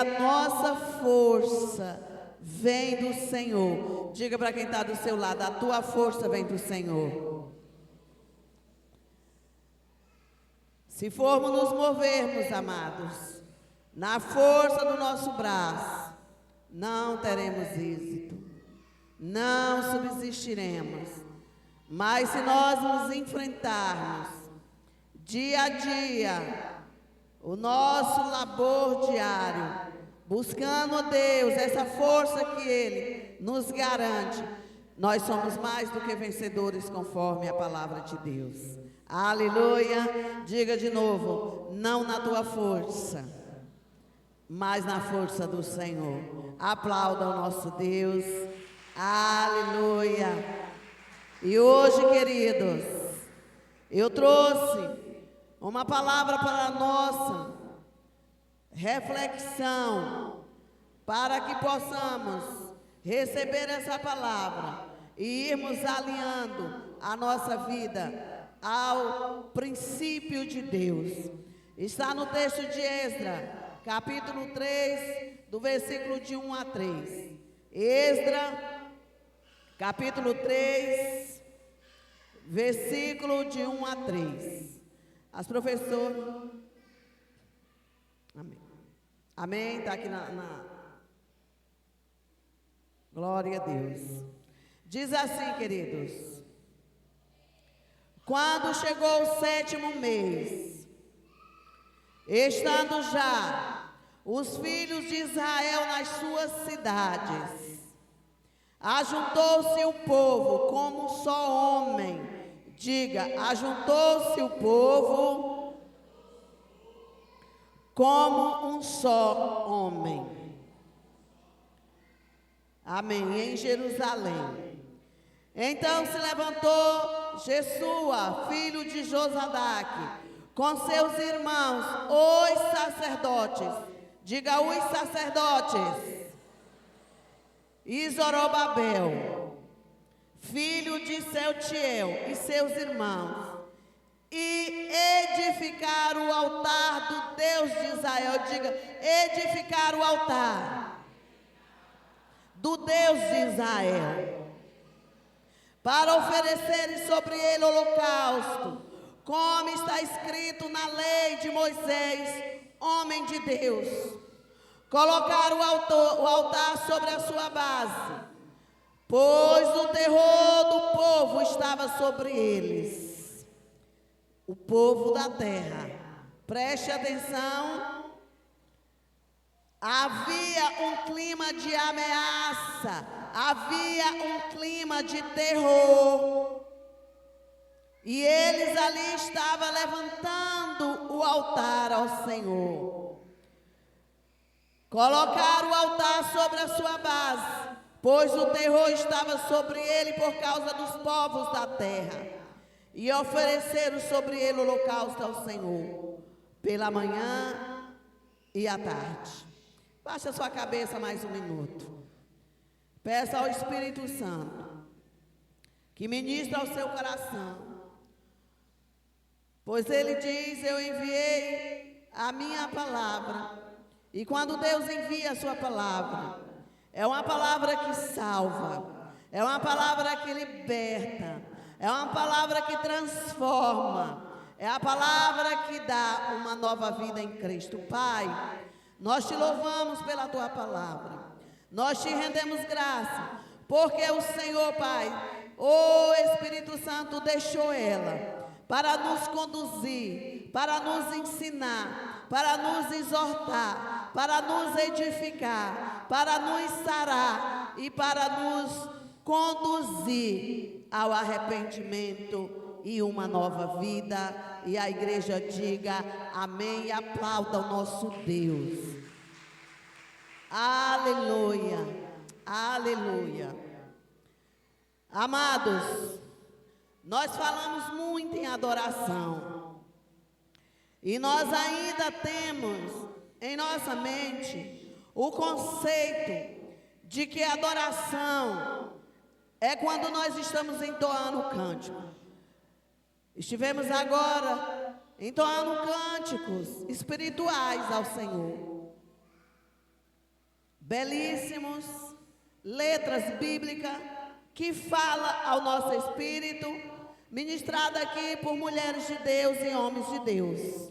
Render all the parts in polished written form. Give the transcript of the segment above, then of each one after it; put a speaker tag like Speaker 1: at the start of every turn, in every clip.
Speaker 1: a nossa força vem do Senhor. Diga para quem está do seu lado: a tua força vem do Senhor. Se formos nos movermos, amados, na força do nosso braço, não teremos êxito, não subsistiremos. Mas se nós nos enfrentarmos dia a dia, o nosso labor diário, buscando Deus, essa força que Ele nos garante, nós somos mais do que vencedores conforme a palavra de Deus. Aleluia! Diga de novo: não na tua força, mas na força do Senhor. Aplauda o nosso Deus. Aleluia! E hoje, queridos, eu trouxe uma palavra para a nossa reflexão, para que possamos receber essa palavra e irmos alinhando a nossa vida ao princípio de Deus. Está no texto de Esdras, capítulo 3, do versículo de 1 a 3. Esdras, capítulo 3, versículo de 1 a 3. As professoras. Amém. Amém? Está aqui Glória a Deus. Diz assim, queridos: quando chegou o 7º mês, estando já os filhos de Israel nas suas cidades, ajuntou-se o povo como um só homem. Diga: ajuntou-se o povo como um só homem. Amém. Em Jerusalém. Então se levantou Jesua, filho de Josadaque, com seus irmãos, os sacerdotes. Diga: os sacerdotes. E Zorobabel, filho de Seutiel, e seus irmãos, e edificar o altar do Deus de Israel. Diga: edificar o altar do Deus de Israel, para oferecerem sobre ele holocausto, como está escrito na lei de Moisés, homem de Deus. Colocaram o altar sobre a sua base, pois o terror do povo estava sobre eles. O povo da terra, preste atenção, havia um clima de ameaça, havia um clima de terror. E eles ali estavam levantando o altar ao Senhor. Colocaram o altar sobre a sua base, pois o terror estava sobre ele por causa dos povos da terra. E ofereceram sobre ele o holocausto ao Senhor, pela manhã e à tarde. Baixe a sua cabeça mais um minuto. Peça ao Espírito Santo que ministre ao seu coração. Pois ele diz: eu enviei a minha palavra. E quando Deus envia a sua palavra, é uma palavra que salva, é uma palavra que liberta, é uma palavra que transforma, é a palavra que dá uma nova vida em Cristo. Pai, nós te louvamos pela tua palavra, nós te rendemos graça, porque o Senhor, Pai, o Espírito Santo deixou ela para nos conduzir, para nos ensinar, para nos exortar, para nos edificar, para nos sarar e para nos conduzir ao arrependimento e uma nova vida. E a igreja diga amém e aplauda o nosso Deus. Aleluia, aleluia. Amados, nós falamos muito em adoração e nós ainda temos em nossa mente o conceito de que adoração é quando nós estamos entoando o cântico. Estivemos agora entoando cânticos espirituais ao Senhor. belíssimos, letras bíblicas, que fala ao nosso espírito, ministrada aqui por mulheres de Deus e homens de Deus.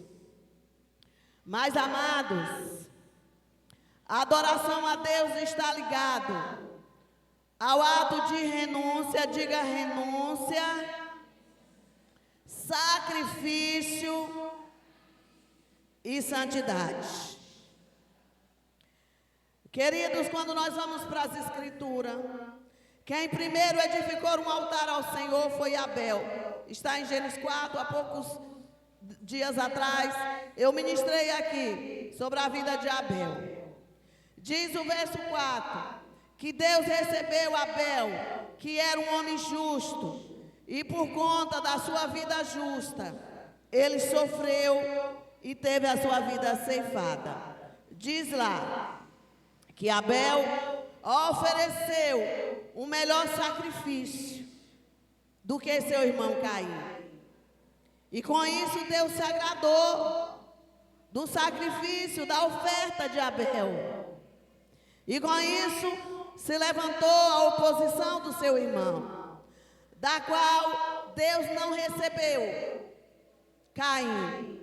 Speaker 1: Mas, amados, a adoração a Deus está ligado ao ato de renúncia, diga renúncia, sacrifício e santidade. Queridos, quando nós vamos para as Escrituras, quem primeiro edificou um altar ao Senhor foi Abel. Está em Gênesis 4, há poucos dias atrás, eu ministrei aqui sobre a vida de Abel. Diz o verso 4, que Deus recebeu Abel, que era um homem justo, e por conta da sua vida justa, ele sofreu e teve a sua vida ceifada. Diz lá que Abel ofereceu um melhor sacrifício do que seu irmão Caim. E com isso Deus se agradou do sacrifício, da oferta de Abel. E com isso se levantou a oposição do seu irmão, da qual Deus não recebeu Caim.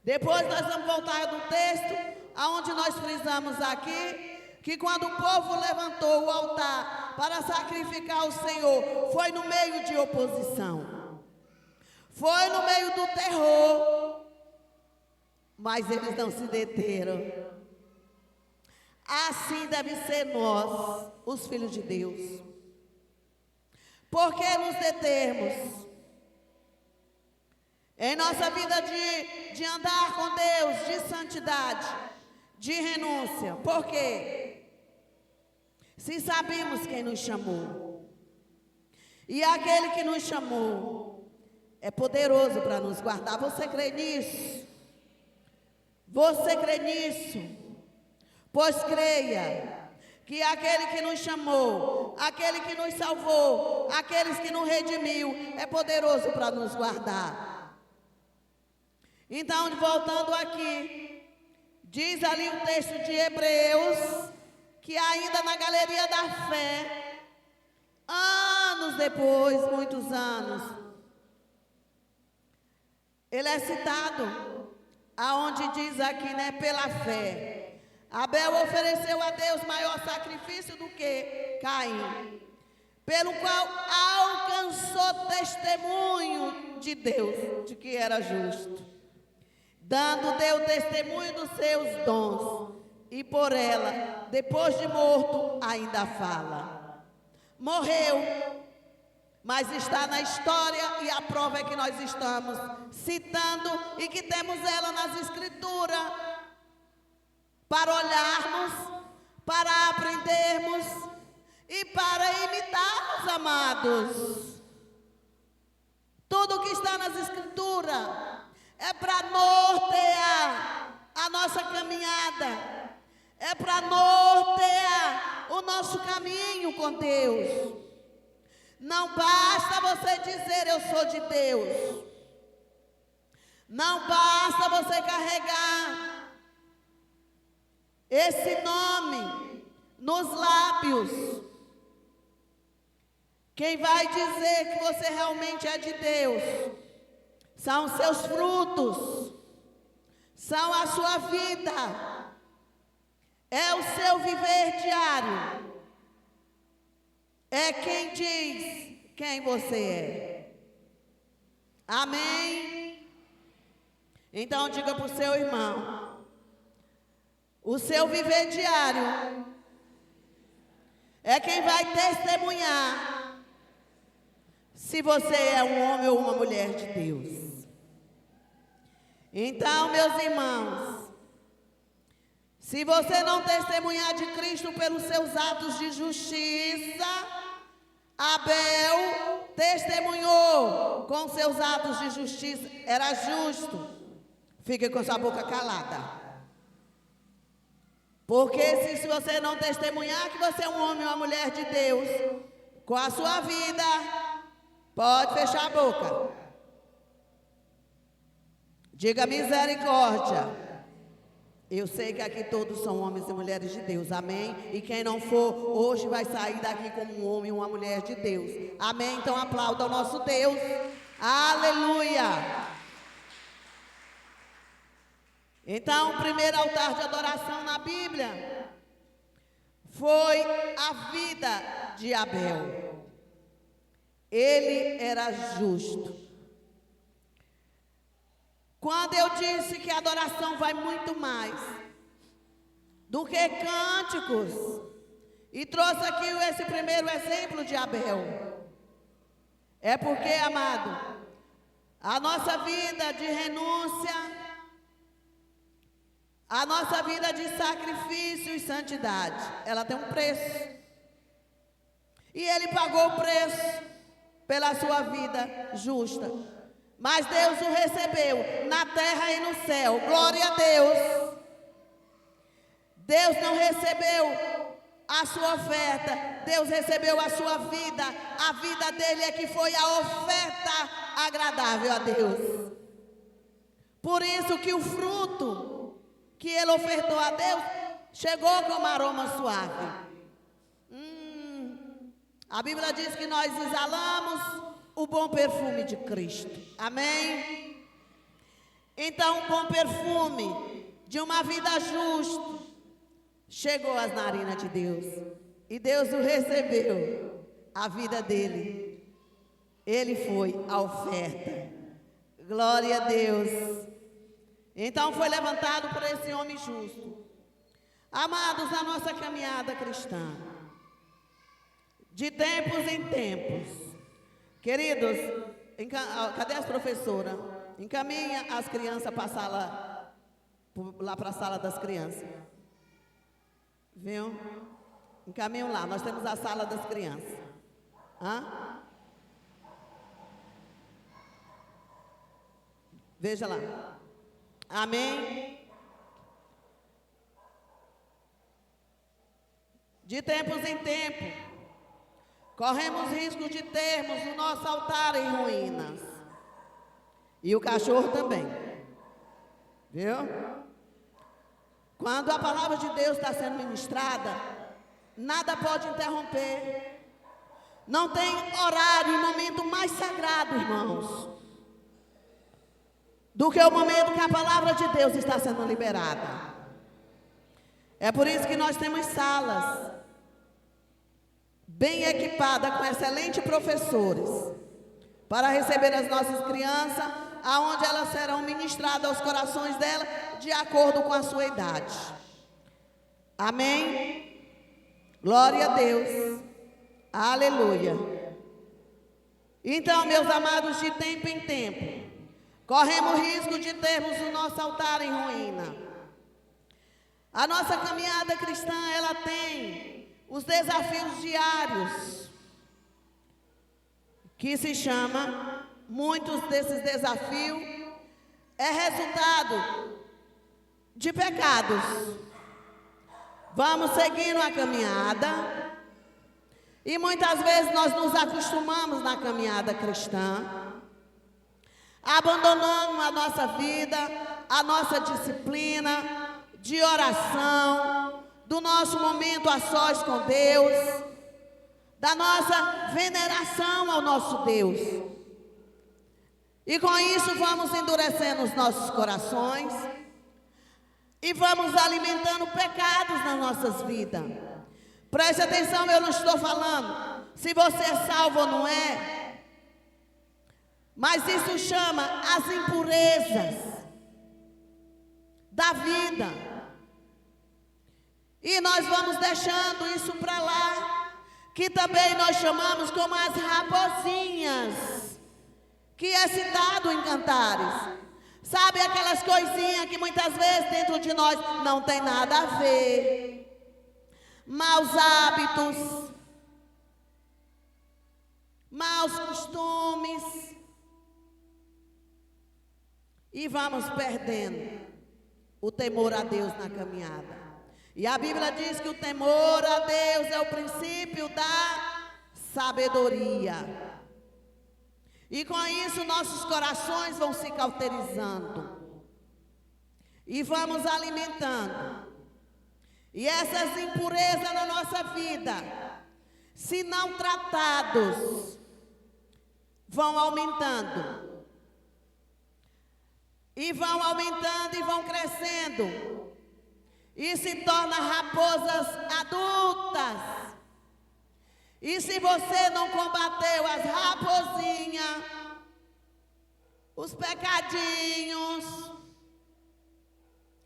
Speaker 1: Depois nós vamos voltar no texto, aonde nós frisamos aqui, que quando o povo levantou o altar para sacrificar o Senhor, foi no meio de oposição, foi no meio do terror, mas eles não se deteram. Assim deve ser nós, os filhos de Deus. Por que nos determos em nossa vida de andar com Deus, de santidade, de renúncia? Por quê? Se sabemos quem nos chamou, e aquele que nos chamou é poderoso para nos guardar. Você crê nisso? Você crê nisso? Pois creia que aquele que nos chamou, aquele que nos salvou, aqueles que nos redimiu, é poderoso para nos guardar. Então, voltando aqui, diz ali o texto de Hebreus, que ainda na galeria da fé, anos depois, muitos anos, ele é citado, aonde diz aqui, né, pela fé, Abel ofereceu a Deus maior sacrifício do que Caim, pelo qual alcançou testemunho de Deus, de que era justo, dando Deus testemunho dos seus dons, e por ela, depois de morto, ainda fala. Morreu, mas está na história, e a prova é que nós estamos citando e que temos ela nas Escrituras, para olharmos, para aprendermos e para imitarmos, amados. Tudo que está nas Escrituras é para nortear a nossa caminhada, é para nortear o nosso caminho com Deus. Não basta você dizer eu sou de Deus. Não basta você carregar esse nome nos lábios. Quem vai dizer que você realmente é de Deus são os seus frutos, são a sua vida, é o seu viver diário, é quem diz quem você é. Amém? Então diga para o seu irmão, o seu viver diário é quem vai testemunhar se você é um homem ou uma mulher de Deus. Então, meus irmãos, se você não testemunhar de Cristo pelos seus atos de justiça, Abel testemunhou com seus atos de justiça, era justo. Fique com sua boca calada. Porque se você não testemunhar que você é um homem ou uma mulher de Deus, com a sua vida, pode fechar a boca. Diga misericórdia. Eu sei que aqui todos são homens e mulheres de Deus, amém? E quem não for, hoje vai sair daqui como um homem e uma mulher de Deus, amém? Então aplauda o nosso Deus, aleluia! Então, o primeiro altar de adoração na Bíblia foi a vida de Abel. Ele era justo. Quando eu disse que a adoração vai muito mais do que cânticos, e trouxe aqui esse primeiro exemplo de Abel, é porque, amado, a nossa vida de renúncia, a nossa vida de sacrifício e santidade, ela tem um preço. E ele pagou o preço pela sua vida justa. Mas Deus o recebeu na terra e no céu. Glória a Deus. Deus não recebeu a sua oferta. Deus recebeu a sua vida. A vida dele é que foi a oferta agradável a Deus. Por isso que o fruto que ele ofertou a Deus chegou como aroma suave. A Bíblia diz que nós exalamos o bom perfume de Cristo. Amém? Então, o bom perfume de uma vida justa chegou às narinas de Deus. E Deus o recebeu. A vida dele. Ele foi a oferta. Glória a Deus. Então, foi levantado por esse homem justo. Amados, na nossa caminhada cristã, de tempos em tempos, queridos, cadê as professoras? Encaminha as crianças para a sala, lá para a sala das crianças. Viu? Encaminham lá, nós temos a sala das crianças. Hã? Veja lá. Amém? De tempos em tempos, corremos risco de termos o nosso altar em ruínas. E o cachorro também. Viu? Quando a palavra de Deus está sendo ministrada, nada pode interromper. Não tem horário e momento mais sagrado, irmãos, do que o momento que a palavra de Deus está sendo liberada. É por isso que nós temos salas bem equipada com excelentes professores para receber as nossas crianças, aonde elas serão ministradas aos corações dela de acordo com a sua idade. Amém? Glória a Deus. Aleluia. Então, meus amados, de tempo em tempo, corremos risco de termos o nosso altar em ruína. A nossa caminhada cristã, ela tem os desafios diários, que se chama, muitos desses desafios é resultado de pecados. Vamos seguindo a caminhada e muitas vezes nós nos acostumamos na caminhada cristã, abandonando a nossa vida, a nossa disciplina de oração, do nosso momento a sós com Deus, da nossa veneração ao nosso Deus. E com isso vamos endurecendo os nossos corações e vamos alimentando pecados nas nossas vidas. Preste atenção, eu não estou falando se você é salvo ou não é, mas isso chama as impurezas da vida. E nós vamos deixando isso para lá, que também nós chamamos como as raposinhas, que é citado em Cantares. Sabe aquelas coisinhas que muitas vezes dentro de nós não tem nada a ver. Maus hábitos, maus costumes. E vamos perdendo o temor a Deus na caminhada. E a Bíblia diz que o temor a Deus é o princípio da sabedoria. E com isso nossos corações vão se cauterizando. e vamos alimentando. E essas impurezas na nossa vida, se não tratados, vão aumentando. E vão aumentando e vão crescendo. E se tornam raposas adultas. E se você não combateu as raposinhas, os pecadinhos,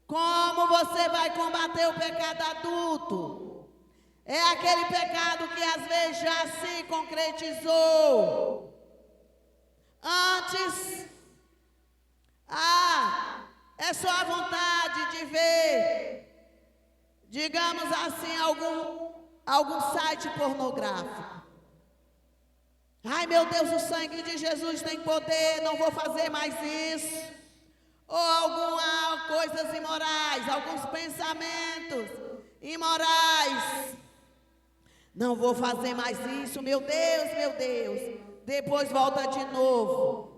Speaker 1: como você vai combater o pecado adulto? É aquele pecado que às vezes já se concretizou. Antes, é só a vontade de ver, digamos assim, algum site pornográfico. Ai, meu Deus, o sangue de Jesus tem poder, não vou fazer mais isso. Ou algumas coisas imorais, alguns pensamentos imorais. Não vou fazer mais isso, meu Deus, meu Deus. Depois volta de novo.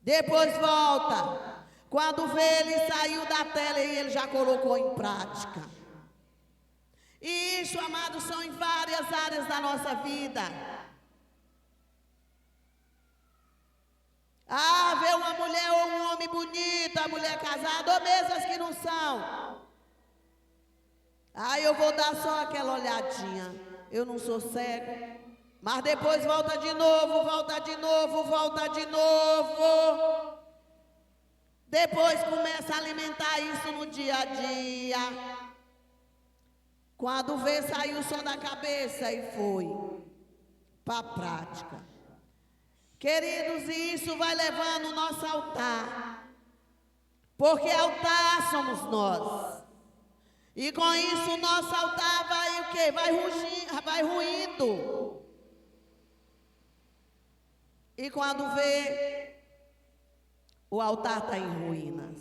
Speaker 1: Depois volta. Quando vê, ele saiu da tela e ele já colocou em prática. E isso, amados, são em várias áreas da nossa vida. Vê uma mulher ou um homem bonito, a mulher casada, ou mesmo as que não são. Eu vou dar só aquela olhadinha. Eu não sou cego. Mas depois volta de novo, volta de novo, volta de novo. Depois começa a alimentar isso no dia a dia. Quando vê, saiu só da cabeça e foi para a prática. Queridos, e isso vai levando o nosso altar. Porque altar somos nós. E com isso o nosso altar vai o quê? Vai ruindo. E quando vê, o altar está em ruínas.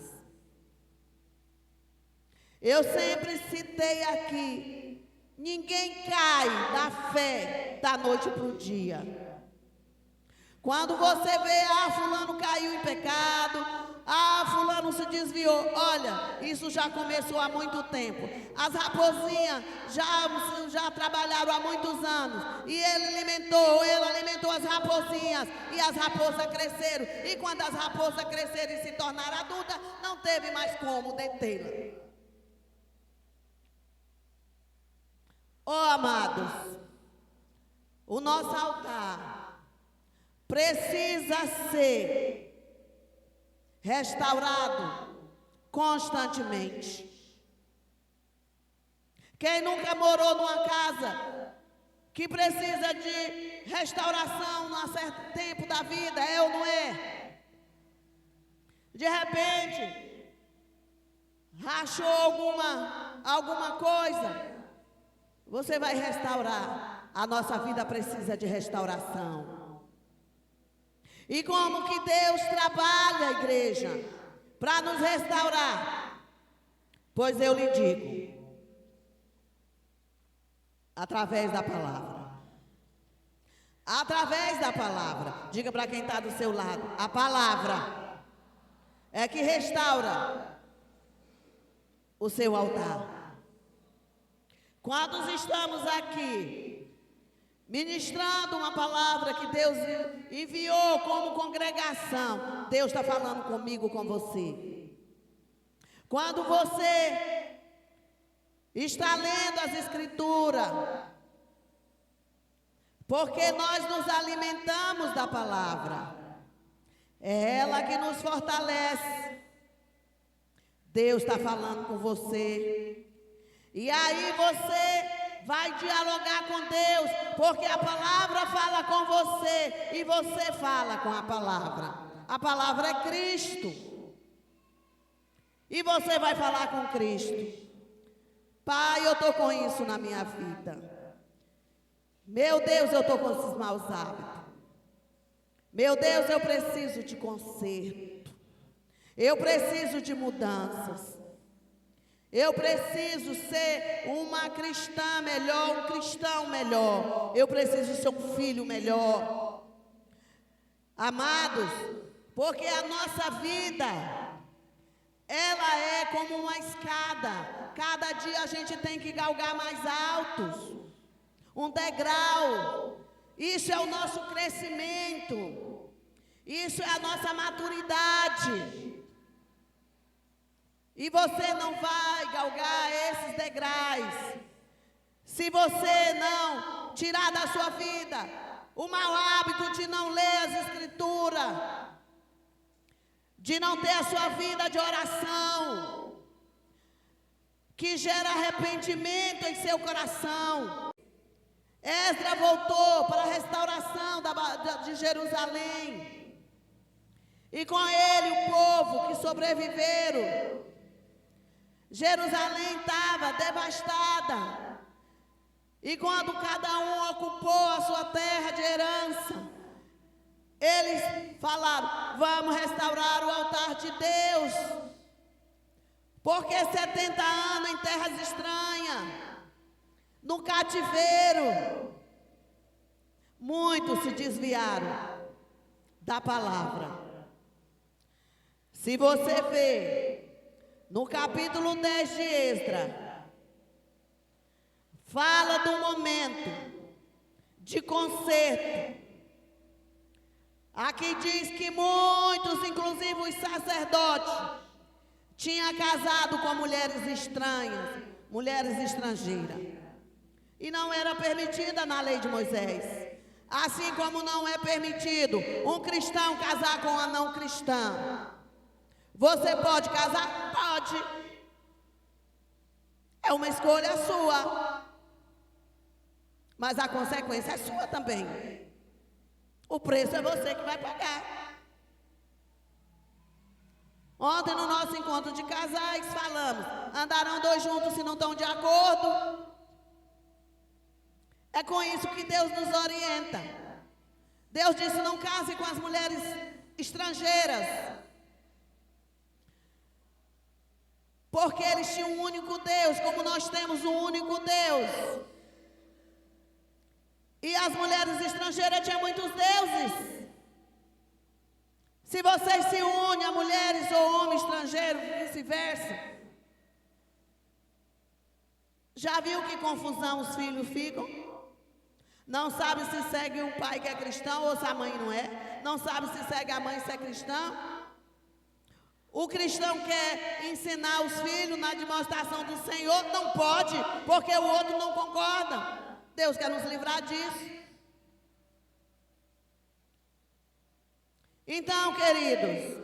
Speaker 1: Eu sempre citei aqui, ninguém cai da fé da noite para o dia. Quando você vê, fulano caiu em pecado, fulano se desviou. Olha, isso já começou há muito tempo. As raposinhas já trabalharam há muitos anos. E ela alimentou as raposinhas. E as raposas cresceram. E quando as raposas cresceram e se tornaram adultas, não teve mais como detê-la. Amados, o nosso altar precisa ser restaurado constantemente. Quem nunca morou numa casa que precisa de restauração num certo tempo da vida, é ou não é? De repente, rachou alguma coisa, você vai restaurar. A nossa vida precisa de restauração. E como que Deus trabalha, igreja, para nos restaurar? Pois eu lhe digo, através da palavra. Através da palavra. Diga para quem está do seu lado, a palavra é que restaura o seu altar. Quando estamos aqui ministrando uma palavra que Deus enviou como congregação, Deus está falando comigo, com você. Quando você está lendo as Escrituras, porque nós nos alimentamos da palavra, é ela que nos fortalece. Deus está falando com você. E aí você vai dialogar com Deus, porque a palavra fala com você e você fala com a palavra. A palavra é Cristo. E você vai falar com Cristo. Pai, eu estou com isso na minha vida. Meu Deus, eu estou com esses maus hábitos. Meu Deus, eu preciso de conserto. Eu preciso de mudanças. Eu preciso ser uma cristã melhor, um cristão melhor. Eu preciso ser um filho melhor. Amados, porque a nossa vida ela é como uma escada. Cada dia a gente tem que galgar mais altos, um degrau. Isso é o nosso crescimento, isso é a nossa maturidade. E você não vai galgar esses degraus se você não tirar da sua vida o mau hábito de não ler as Escrituras, de não ter a sua vida de oração, que gera arrependimento em seu coração. Esdras voltou para a restauração de Jerusalém, e com ele o povo que sobreviveram. Jerusalém estava devastada, e quando cada um ocupou a sua terra de herança, eles falaram: vamos restaurar o altar de Deus, porque 70 anos em terras estranhas, no cativeiro, muitos se desviaram da palavra. Se você vê no capítulo 10 de Esdras, fala do momento de conserto. Aqui diz que muitos, inclusive os sacerdotes, tinham casado com mulheres estranhas, mulheres estrangeiras. E não era permitida na lei de Moisés. Assim como não é permitido um cristão casar com uma não cristã. Você pode casar? Pode. É uma escolha sua. Mas a consequência é sua também. O preço é você que vai pagar. Ontem no nosso encontro de casais falamos: andarão dois juntos se não estão de acordo? É com isso que Deus nos orienta. Deus disse: não case com as mulheres estrangeiras, porque eles tinham um único Deus, como nós temos um único Deus. E as mulheres estrangeiras tinham muitos deuses. Se vocês se unem a mulheres ou homem estrangeiro, vice-versa, já viu que confusão os filhos ficam? Não sabe se segue o pai que é cristão ou se a mãe não é. Não sabe se segue a mãe se é cristão. O cristão quer ensinar os filhos na demonstração do Senhor, não pode, porque o outro não concorda. Deus quer nos livrar disso. Então, queridos,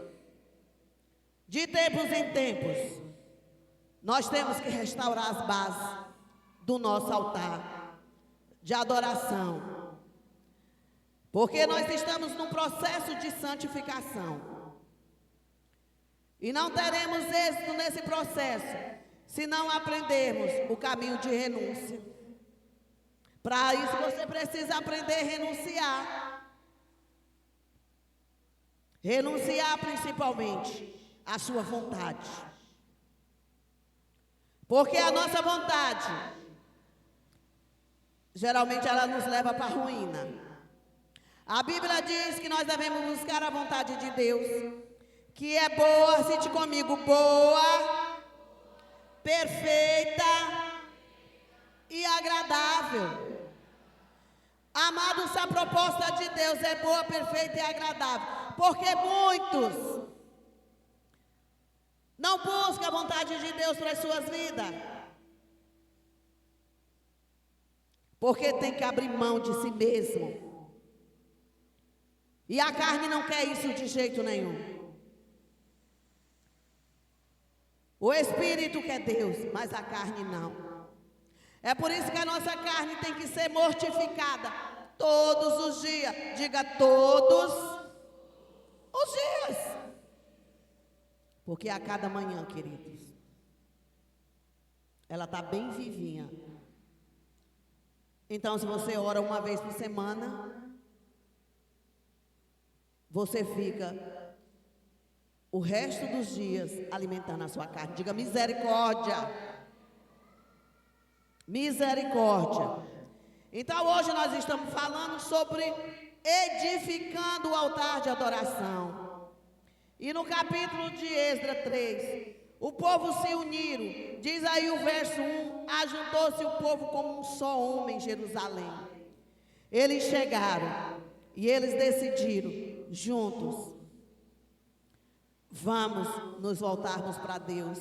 Speaker 1: de tempos em tempos, nós temos que restaurar as bases do nosso altar de adoração, porque nós estamos num processo de santificação, e não teremos êxito nesse processo se não aprendermos o caminho de renúncia. Para isso você precisa aprender a renunciar. Renunciar principalmente à sua vontade. Porque a nossa vontade, geralmente ela nos leva para a ruína. A Bíblia diz que nós devemos buscar a vontade de Deus, que é boa, cite comigo, boa, perfeita e agradável. Amados, a proposta de Deus é boa, perfeita e agradável, porque muitos não buscam a vontade de Deus para as suas vidas, porque tem que abrir mão de si mesmo, e a carne não quer isso de jeito nenhum. O Espírito quer Deus, mas a carne não. É por isso que a nossa carne tem que ser mortificada todos os dias. Diga: todos os dias. Porque a cada manhã, queridos, ela está bem vivinha. Então, se você ora uma vez por semana, você fica o resto dos dias alimentando a sua carne. Diga: misericórdia. Misericórdia. Então hoje nós estamos falando sobre edificando o altar de adoração. E no capítulo de Esdras 3, o povo se uniram. Diz aí o verso 1, ajuntou-se o povo como um só homem em Jerusalém. Eles chegaram e eles decidiram juntos: vamos nos voltarmos para Deus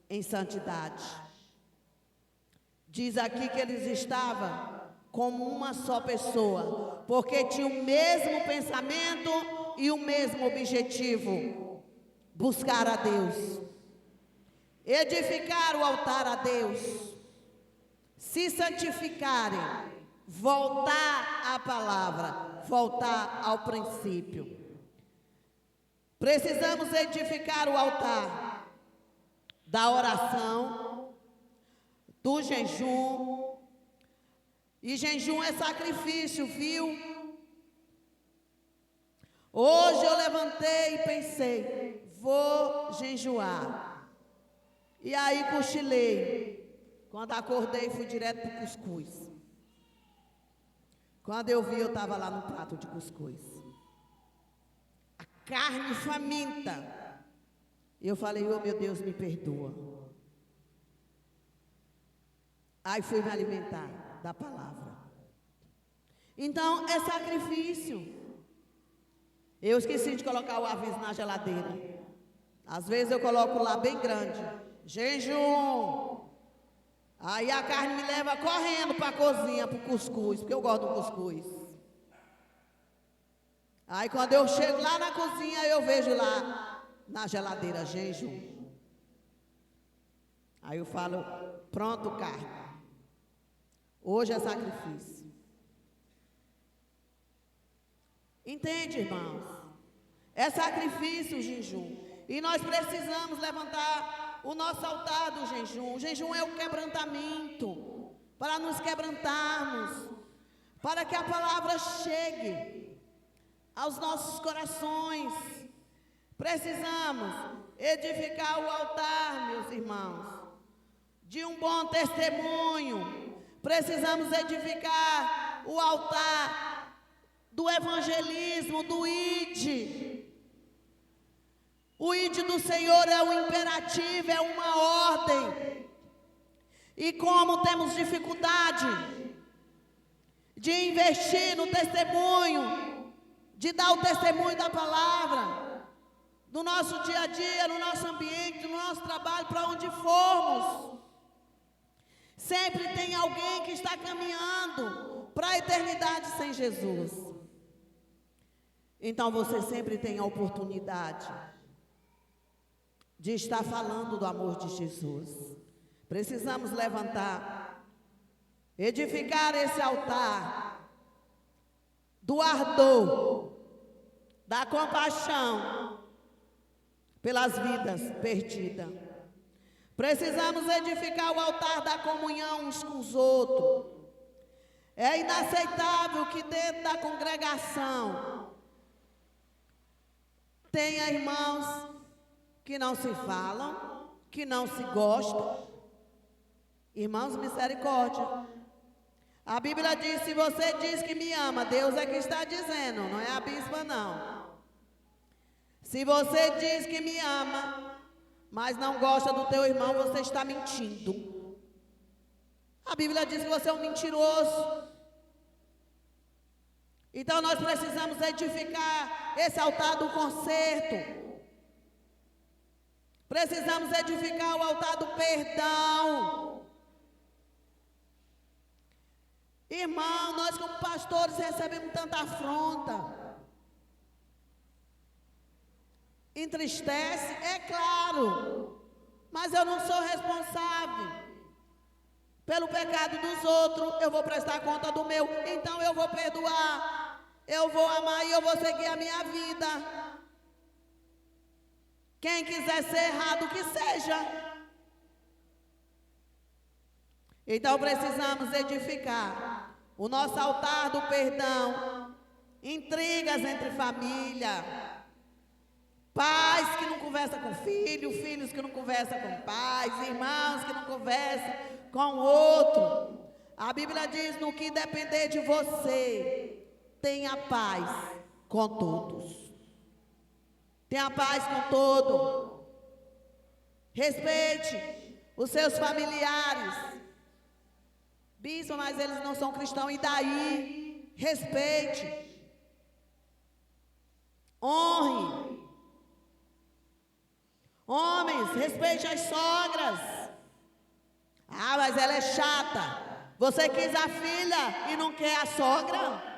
Speaker 1: em santidade. Diz aqui que eles estavam como uma só pessoa, porque tinham o mesmo pensamento e o mesmo objetivo: buscar a Deus, edificar o altar a Deus, se santificarem, voltar à palavra, voltar ao princípio. Precisamos edificar o altar da oração, do jejum. E jejum é sacrifício, viu? Hoje eu levantei e pensei: vou jejuar. E aí cochilei. Quando acordei, fui direto para o cuscuz. Quando eu vi, eu estava lá no prato de cuscuz. A carne faminta. Eu falei: oh meu Deus, me perdoa. Aí fui me alimentar da palavra. Então é sacrifício. Eu esqueci de colocar o aviso na geladeira. Às vezes eu coloco lá bem grande: jejum. Aí a carne me leva correndo para a cozinha, para o cuscuz, porque eu gosto do cuscuz. Aí quando eu chego lá na cozinha, eu vejo lá na geladeira jejum. Aí eu falo: pronto, carne. Hoje é sacrifício. Entende, irmãos? É sacrifício o jejum. E nós precisamos levantar o nosso altar do jejum. O jejum é o quebrantamento, para nos quebrantarmos, para que a palavra chegue aos nossos corações. Precisamos edificar o altar, meus irmãos, de um bom testemunho. Precisamos edificar o altar do evangelismo, do ID. O ID do Senhor é um imperativo, é uma ordem. E como temos dificuldade de investir no testemunho, de dar o testemunho da palavra, no nosso dia a dia, no nosso ambiente, no nosso trabalho, para onde formos. Sempre tem alguém que está caminhando para a eternidade sem Jesus. Então você sempre tem a oportunidade de estar falando do amor de Jesus. Precisamos levantar, edificar esse altar do ardor, da compaixão pelas vidas perdidas. Precisamos edificar o altar da comunhão uns com os outros. É inaceitável que dentro da congregação tenha irmãos que não se falam, que não se gostam. Irmãos, misericórdia. A Bíblia diz: se você diz que me ama, Deus é que está dizendo, não é a bispa não. Se você diz que me ama, mas não gosta do teu irmão, você está mentindo. A Bíblia diz que você é um mentiroso. Então nós precisamos edificar esse altar do conserto. Precisamos edificar o altar do perdão. Irmão, nós como pastores recebemos tanta afronta. Entristece, é claro, mas eu não sou responsável pelo pecado dos outros. Eu vou prestar conta do meu, então eu vou perdoar, eu vou amar e eu vou seguir a minha vida. Quem quiser ser errado, que seja. Então precisamos edificar o nosso altar do perdão. Intrigas entre família, pais que não conversam com filhos, filhos que não conversam com pais, irmãos que não conversam com o outro. A Bíblia diz: no que depender de você, tenha paz com todos. Tenha paz com todo. Respeite os seus familiares. Bispo, mas eles não são cristãos. E daí? Respeite. Honre. Homens, respeite as sogras. Ah, mas ela é chata. Você quis a filha e não quer a sogra?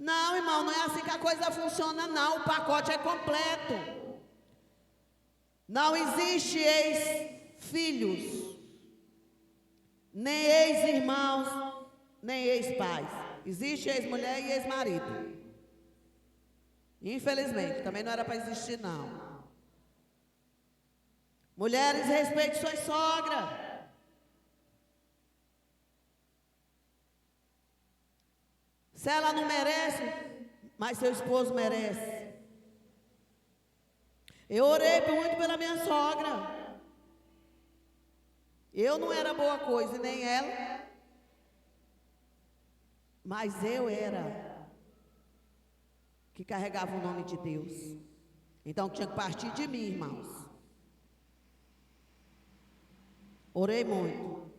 Speaker 1: Não, irmão, não é assim que a coisa funciona, não. O pacote é completo. Não existe ex-filhos, nem ex-irmãos, nem ex-pais. Existe ex-mulher e ex-marido. Infelizmente, também não era para existir, não. Mulheres, respeite sua sogra. Se ela não merece, mas seu esposo merece. Eu orei muito pela minha sogra. Eu não era boa coisa, nem ela. Mas eu era que carregava o nome de Deus. Então tinha que partir de mim, irmãos. Orei muito.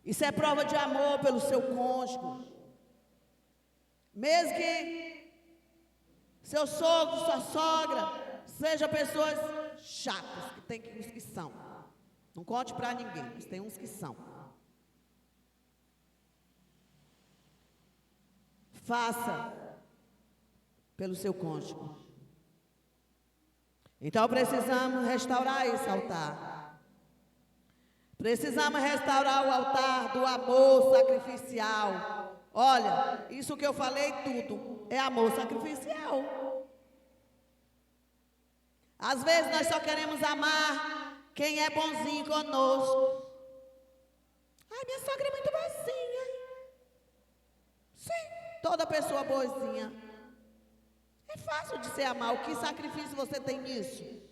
Speaker 1: Isso é prova de amor pelo seu cônjuge. Mesmo que seu sogro, sua sogra, sejam pessoas chatas, que tem uns que são. Não conte para ninguém, mas tem uns que são. Faça pelo seu cônjuge. Então precisamos restaurar esse altar. Precisamos restaurar o altar do amor sacrificial. Olha, isso que eu falei tudo é amor sacrificial. Às vezes nós só queremos amar quem é bonzinho conosco. Ai, minha sogra é muito boazinha. Sim, toda pessoa boazinha. É fácil de se amar. O que sacrifício você tem nisso?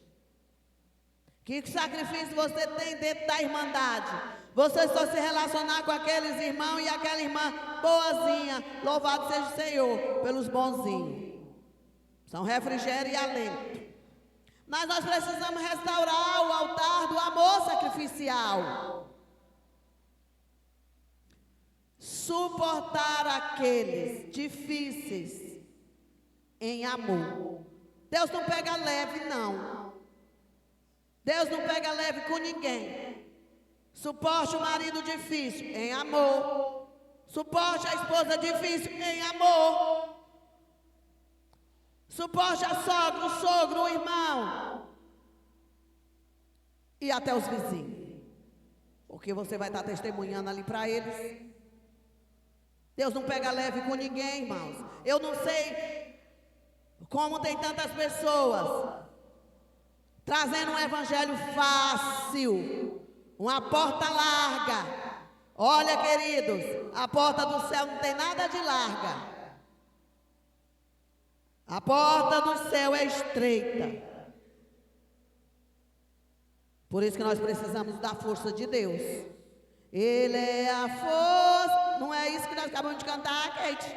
Speaker 1: Que sacrifício você tem dentro da irmandade? Você só se relacionar com aqueles irmãos e aquela irmã boazinha. Louvado seja o Senhor pelos bonzinhos. São refrigério e alento. Mas nós precisamos restaurar o altar do amor sacrificial. Suportar aqueles difíceis em amor. Deus não pega leve, não. Deus não pega leve com ninguém. Suporte o marido difícil em amor. Suporte a esposa difícil em amor. Suporte a sogra, o sogro, o irmão. E até os vizinhos. Porque você vai estar testemunhando ali para eles. Deus não pega leve com ninguém, irmãos. Eu não sei como tem tantas pessoas trazendo um evangelho fácil, uma porta larga. Olha, queridos, a porta do céu não tem nada de larga. A porta do céu é estreita. Por isso que nós precisamos da força de Deus. Ele é a força. Não é isso que nós acabamos de cantar, Kate?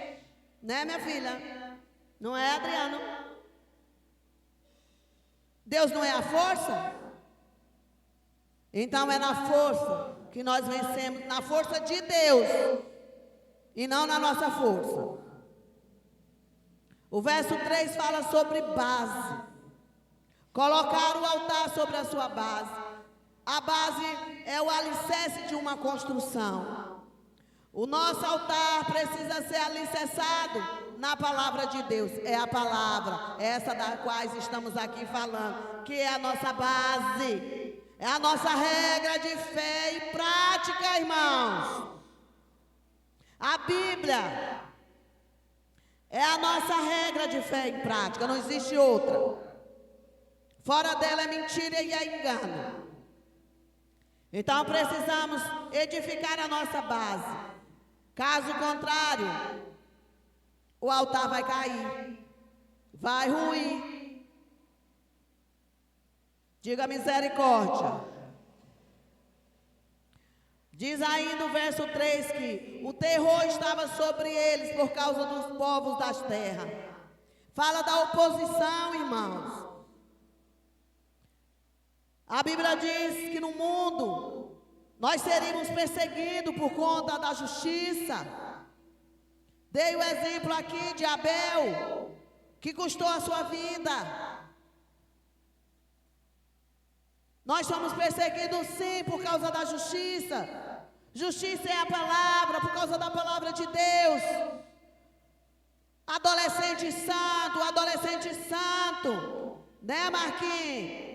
Speaker 1: Né, minha filha? Não é, Adriano? Deus não é a força? Então é na força que nós vencemos, na força de Deus e não na nossa força. O verso 3 fala sobre base. Colocar o altar sobre a sua base. A base é o alicerce de uma construção. O nosso altar precisa ser alicerçado na palavra de Deus. É a palavra, essa da qual estamos aqui falando, que é a nossa base, é a nossa regra de fé e prática, irmãos. A Bíblia é a nossa regra de fé e prática, não existe outra. Fora dela é mentira e é engano. Então precisamos edificar a nossa base. Caso contrário, o altar vai cair, vai ruir. Diga misericórdia. Diz ainda o verso 3 que o terror estava sobre eles por causa dos povos das terras. Fala da oposição, irmãos. A Bíblia diz que no mundo nós seríamos perseguidos por conta da justiça. Dei o exemplo aqui de Abel, que custou a sua vida. Nós somos perseguidos sim por causa da justiça. Justiça é a palavra, por causa da palavra de Deus. Adolescente santo, né, Marquinhos?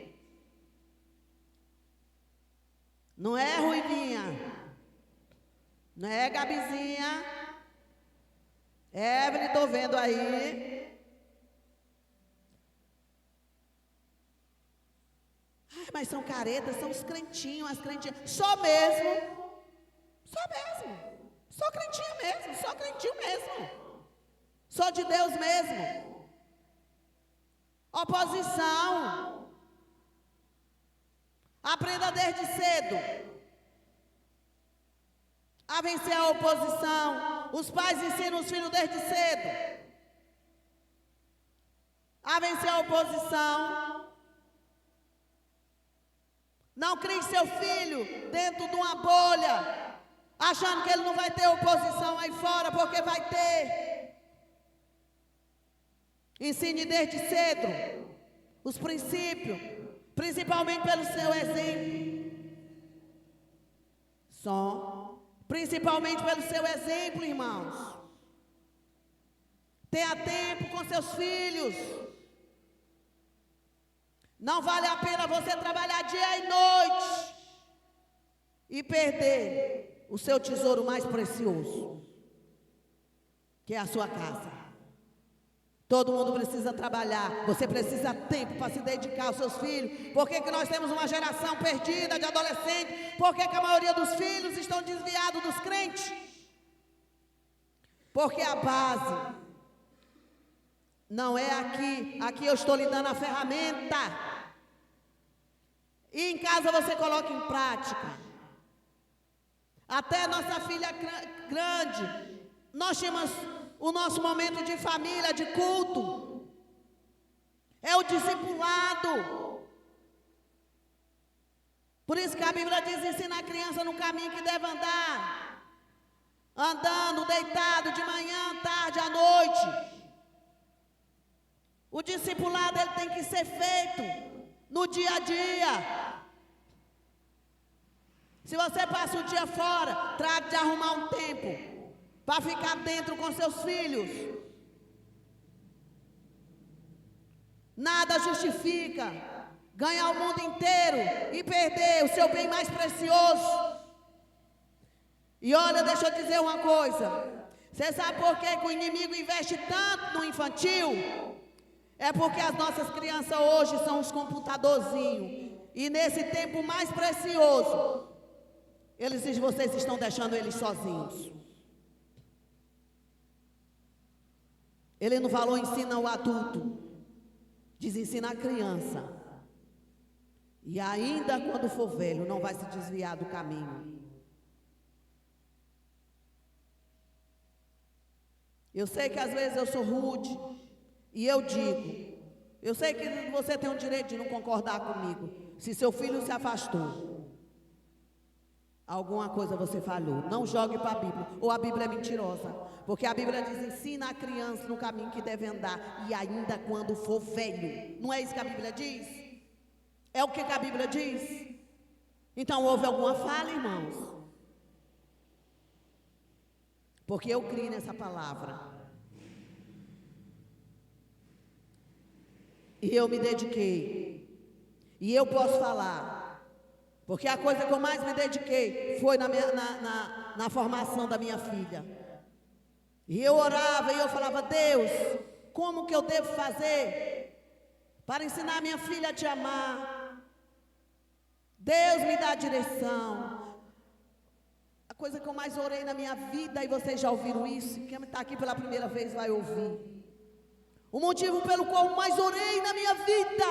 Speaker 1: Não é Ruivinha, não é Gabizinha, Evelyn, estou vendo aí. Ai, mas são caretas, são os crentinhos, as crentinhas. Só mesmo, só crentinha mesmo, só crentinho mesmo. Sou de Deus mesmo. Oposição. Aprenda desde cedo a vencer a oposição. Os pais ensinam os filhos desde cedo a vencer a oposição. Não crie seu filho dentro de uma bolha, achando que ele não vai ter oposição aí fora, porque vai ter. Ensine desde cedo os princípios, principalmente pelo seu exemplo. Principalmente pelo seu exemplo, irmãos. Tenha tempo com seus filhos. Não vale a pena você trabalhar dia e noite e perder o seu tesouro mais precioso, que é a sua casa. Todo mundo precisa trabalhar, você precisa ter tempo para se dedicar aos seus filhos. Por que nós temos uma geração perdida de adolescentes? Por que a maioria dos filhos estão desviados dos crentes? Porque a base não é aqui. Aqui eu estou lhe dando a ferramenta. E em casa você coloca em prática. Até nossa filha grande, nós tínhamos o nosso momento de família, de culto. É o discipulado. Por isso que a Bíblia diz: ensina a criança no caminho que deve andar. Andando, deitado, de manhã, tarde, à noite. O discipulado ele tem que ser feito no dia a dia. Se você passa o dia fora, trate de arrumar um tempo para ficar dentro com seus filhos. Nada justifica ganhar o mundo inteiro e perder o seu bem mais precioso. E olha, deixa eu dizer uma coisa. Você sabe por que o inimigo investe tanto no infantil? É porque as nossas crianças hoje são os computadorzinhos. E nesse tempo mais precioso, vocês estão deixando eles sozinhos. Ele no valor ensina o adulto, ensina a criança. E ainda quando for velho, não vai se desviar do caminho. Eu sei que às vezes eu sou rude, e eu digo, eu sei que você tem o direito de não concordar comigo. Se seu filho se afastou, alguma coisa você falhou. Não jogue para a Bíblia, ou a Bíblia é mentirosa. Porque a Bíblia diz: ensina a criança no caminho que deve andar, e ainda quando for velho. Não é isso que a Bíblia diz? É o que a Bíblia diz? Então houve alguma falha, irmãos? Porque eu criei nessa palavra. E eu me dediquei. E eu posso falar. Porque a coisa que eu mais me dediquei foi na formação da minha filha. E eu orava e eu falava: Deus, como que eu devo fazer para ensinar minha filha a te amar? Deus me dá a direção. A coisa que eu mais orei na minha vida, e vocês já ouviram isso, quem está aqui pela primeira vez vai ouvir. O motivo pelo qual eu mais orei na minha vida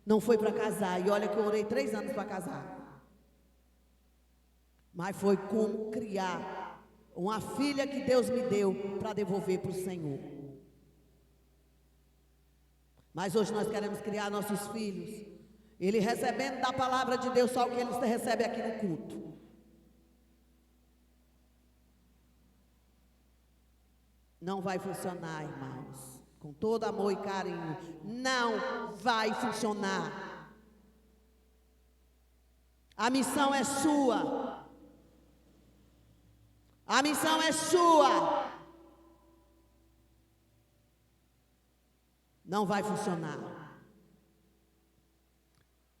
Speaker 1: não foi para casar, e olha que eu orei 3 anos para casar. mas foi como criar uma filha que Deus me deu para devolver para o Senhor. Mas hoje nós queremos criar nossos filhos, ele recebendo da palavra de Deus só o que eles recebem aqui no culto. Não vai funcionar, irmãos. Com todo amor e carinho, não vai funcionar. A missão é sua. A missão é sua. Não vai funcionar.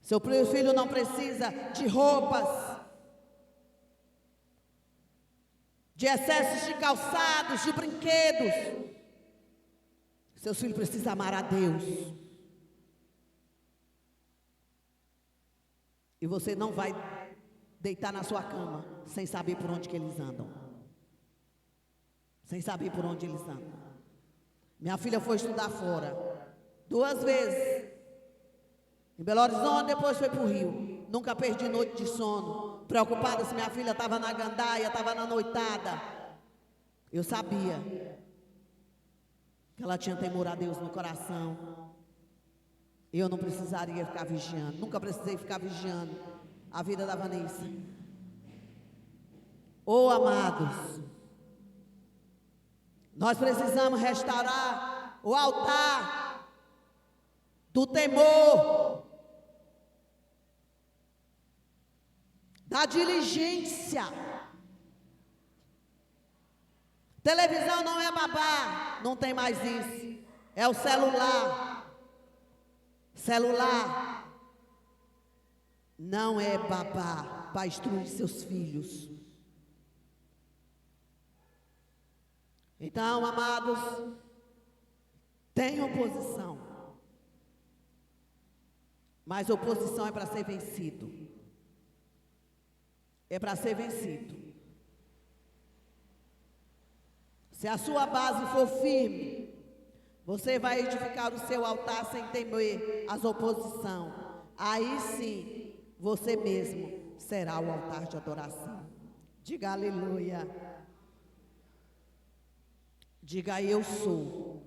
Speaker 1: Seu filho não precisa de roupas, de excessos de calçados, de brinquedos. Seu filho precisa amar a Deus. E você não vai deitar na sua cama sem saber por onde que eles andam. Sem saber por onde eles andam. Minha filha foi estudar fora 2 vezes. Em Belo Horizonte, depois foi para o Rio. Nunca perdi noite de sono. Preocupada se minha filha estava na gandaia, estava na noitada. Eu sabia que ela tinha temor a Deus no coração. Eu não precisaria ficar vigiando. Nunca precisei ficar vigiando a vida da Vanessa. Oh, amados, nós precisamos restaurar o altar do temor, da diligência. Televisão não é babá, não tem mais isso. É o celular. Celular não é babá para instruir seus filhos. Então, amados, tem oposição. Mas oposição é para ser vencido. É para ser vencido. Se a sua base for firme, você vai edificar o seu altar sem temer as oposições. Aí sim, você mesmo será o altar de adoração. Diga aleluia. Diga eu sou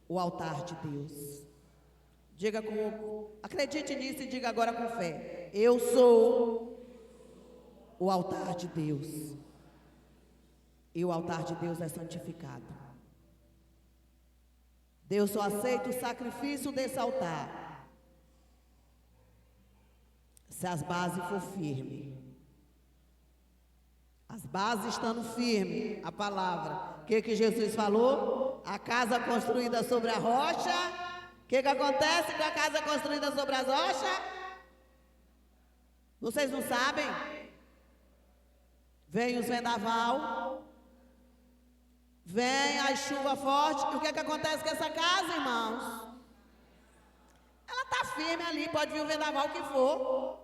Speaker 1: o altar de Deus. Diga acredite nisso e diga agora com fé. Eu sou o altar de Deus. E o altar de Deus é santificado. Deus só aceita o sacrifício desse altar se as bases for firmes. As bases estando firmes, a palavra. O que Jesus falou? A casa construída sobre a rocha. O que acontece com a casa construída sobre as rochas? Vocês não sabem? Vem os vendaval, vem a chuva forte. E o que acontece com essa casa, irmãos? Ela está firme ali, pode vir o vendaval que for.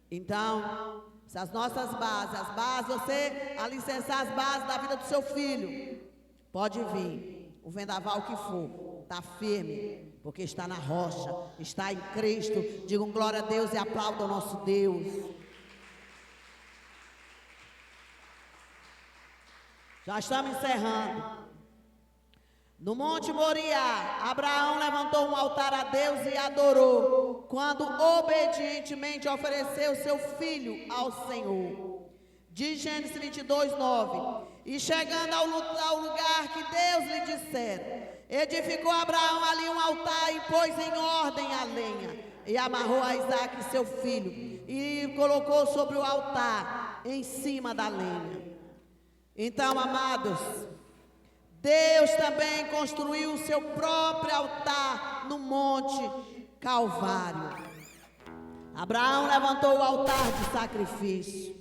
Speaker 1: Então, se as nossas bases, você alicerçar as bases da vida do seu filho, pode vir o vendaval que for, está firme, porque está na rocha, está em Cristo. Digam glória a Deus e aplaudam o nosso Deus. Já estamos encerrando. No Monte Moriá, Abraão levantou um altar a Deus e adorou, quando obedientemente ofereceu seu filho ao Senhor. Diz Gênesis 22, 9. E chegando ao lugar que Deus lhe dissera, edificou Abraão ali um altar e pôs em ordem a lenha, e amarrou a Isaque seu filho, e colocou sobre o altar, em cima da lenha. Então, amados, Deus também construiu o seu próprio altar no Monte Calvário. Abraão levantou o altar de sacrifício,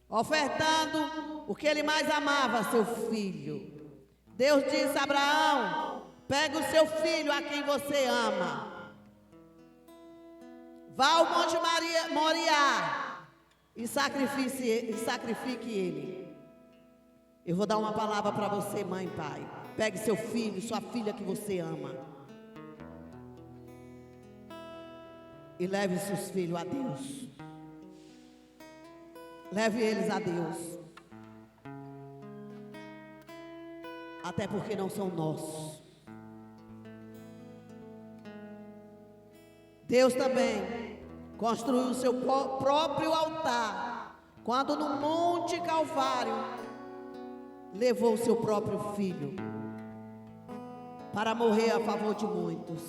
Speaker 1: ofertando o que ele mais amava, seu filho. Deus disse a Abraão: pega o seu filho a quem você ama, vá ao Monte Moriá e sacrifique ele. Eu vou dar uma palavra para você, mãe e pai. Pegue seu filho, sua filha que você ama, e leve seus filhos a Deus. Leve eles a Deus. Até porque não são nossos. Deus também construiu o seu próprio altar, quando no Monte Calvário levou o seu próprio filho para morrer a favor de muitos,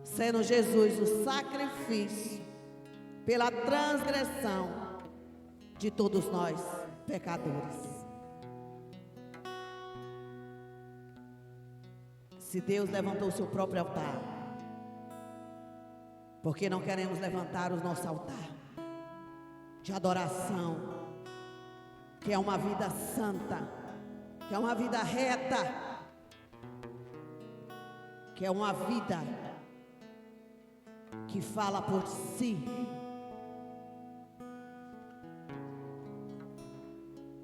Speaker 1: sendo Jesus o sacrifício pela transgressão de todos nós pecadores. Se Deus levantou o seu próprio altar, porque não queremos levantar o nosso altar de adoração, que é uma vida santa, que é uma vida reta, que é uma vida que fala por si.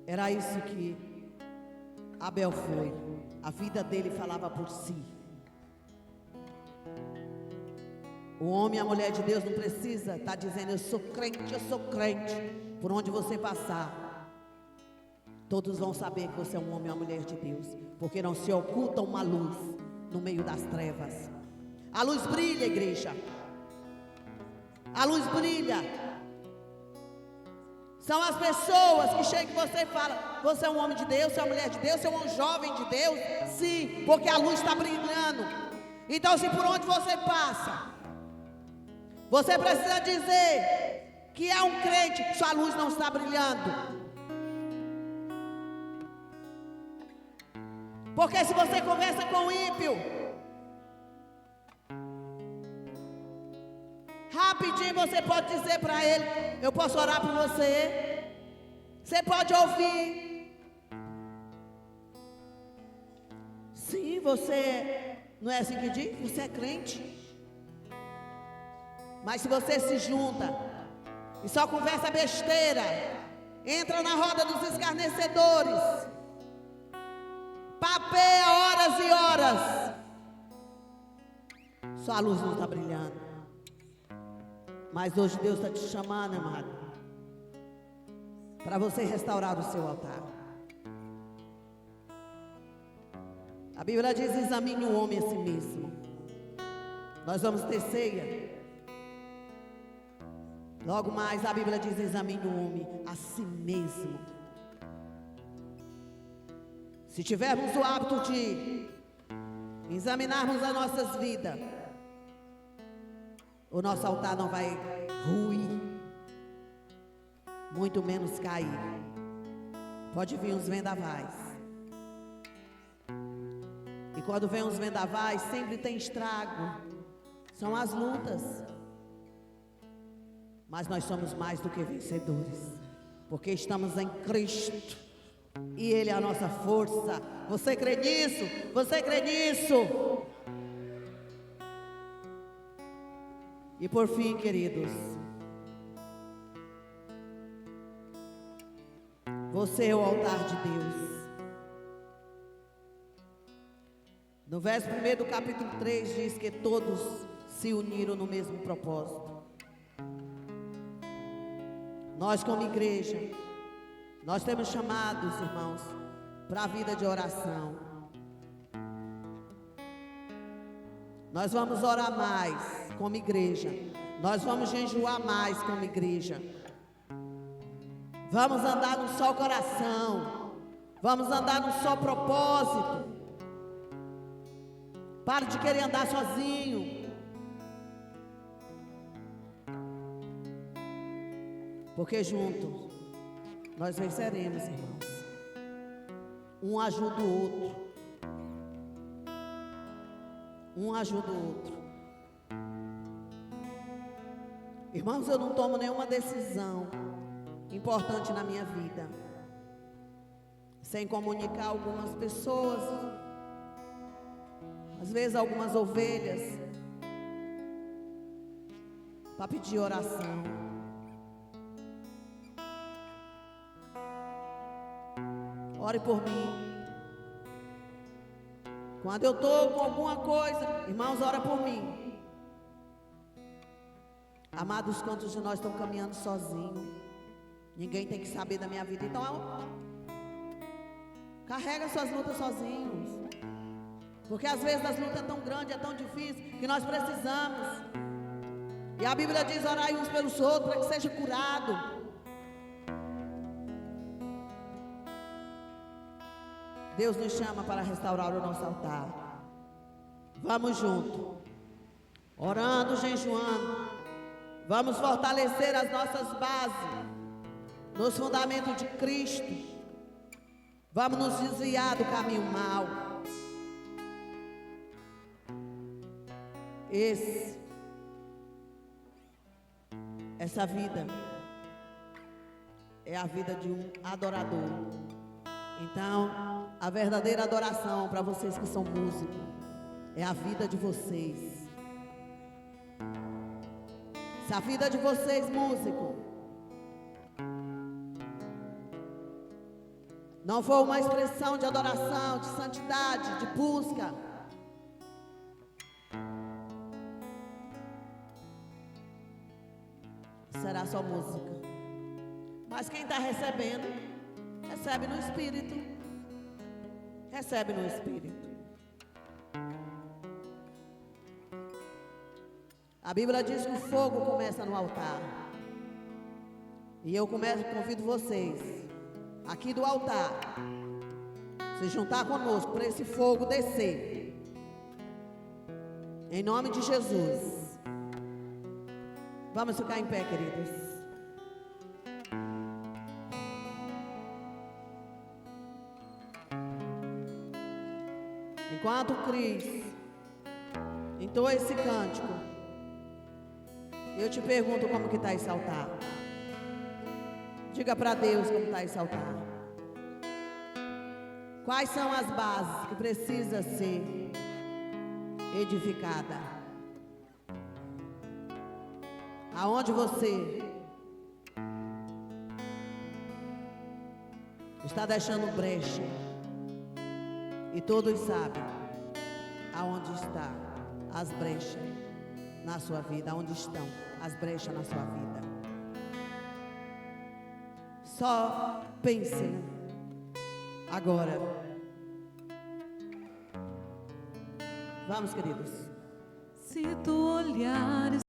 Speaker 1: Era isso que Abel foi. A vida dele falava por si. O homem e a mulher de Deus não precisa estar dizendo eu sou crente. Por onde você passar, todos vão saber que você é um homem e uma mulher de Deus, porque não se oculta uma luz no meio das trevas. A luz brilha, igreja. A luz brilha. São as pessoas que chegam e você fala, você é um homem de Deus, você é uma mulher de Deus, você é um jovem de Deus. Sim, porque a luz está brilhando. Então, se por onde você passa, você precisa dizer que é um crente, sua luz não está brilhando. Porque se você conversa com o ímpio, rapidinho você pode dizer para ele, eu posso orar por você. Você pode ouvir. Sim, você, não é assim que diz? Você é crente. Mas se você se junta e só conversa besteira, entra na roda dos escarnecedores, papeia horas e horas, sua luz não está brilhando. Mas hoje Deus está te chamando, amado, para você restaurar o seu altar. A Bíblia diz, examine o homem a si mesmo. Nós vamos ter ceia. Logo mais a Bíblia diz, examine o homem a si mesmo. Se tivermos o hábito de examinarmos as nossas vidas, o nosso altar não vai ruir, muito menos cair. Pode vir uns vendavais. E quando vem uns vendavais, sempre tem estrago. São as lutas. Mas nós somos mais do que vencedores, porque estamos em Cristo e Ele é a nossa força. Você crê nisso? Você crê nisso? E por fim, queridos, você é o altar de Deus. No verso 1 do capítulo 3 diz que todos se uniram no mesmo propósito. Nós como igreja, nós temos chamados, irmãos, para a vida de oração. Nós vamos orar mais como igreja. Nós vamos jejuar mais como igreja. Vamos andar num só coração. Vamos andar num só propósito. Pare de querer andar sozinho. Porque juntos nós venceremos, irmãos. Um ajuda o outro. Um ajuda o outro. Irmãos, eu não tomo nenhuma decisão importante na minha vida sem comunicar algumas pessoas, às vezes algumas ovelhas, para pedir oração. Ore por mim. Quando eu estou com alguma coisa, irmãos, ora por mim. Amados, quantos de nós estão caminhando sozinhos? Ninguém tem que saber da minha vida. Então, carrega suas lutas sozinhos. Porque às vezes as lutas é tão grande, é tão difícil, que nós precisamos. E a Bíblia diz: orai uns pelos outros para que seja curado. Deus nos chama para restaurar o nosso altar. Vamos junto, orando, jejuando. Vamos fortalecer as nossas bases nos fundamentos de Cristo. Vamos nos desviar do caminho mau. Essa vida é a vida de um adorador. Então, a verdadeira adoração para vocês que são músicos é a vida de vocês. Se a vida de vocês, músico, não for uma expressão de adoração, de santidade, de busca, será só música. Mas quem está recebendo, recebe no Espírito. Recebe no Espírito. A Bíblia diz que o fogo começa no altar. E eu convido vocês, aqui do altar, se juntar conosco para esse fogo descer. Em nome de Jesus. Vamos ficar em pé, queridos. Enquanto o Cris entoa esse cântico, eu te pergunto como que está esse altar. Diga para Deus como está esse altar. Quais são as bases que precisam ser edificadas? Aonde você está deixando brecha? E todos sabem aonde estão as brechas na sua vida. Aonde estão as brechas na sua vida? Só pense agora. Vamos, queridos.
Speaker 2: Se tu olhares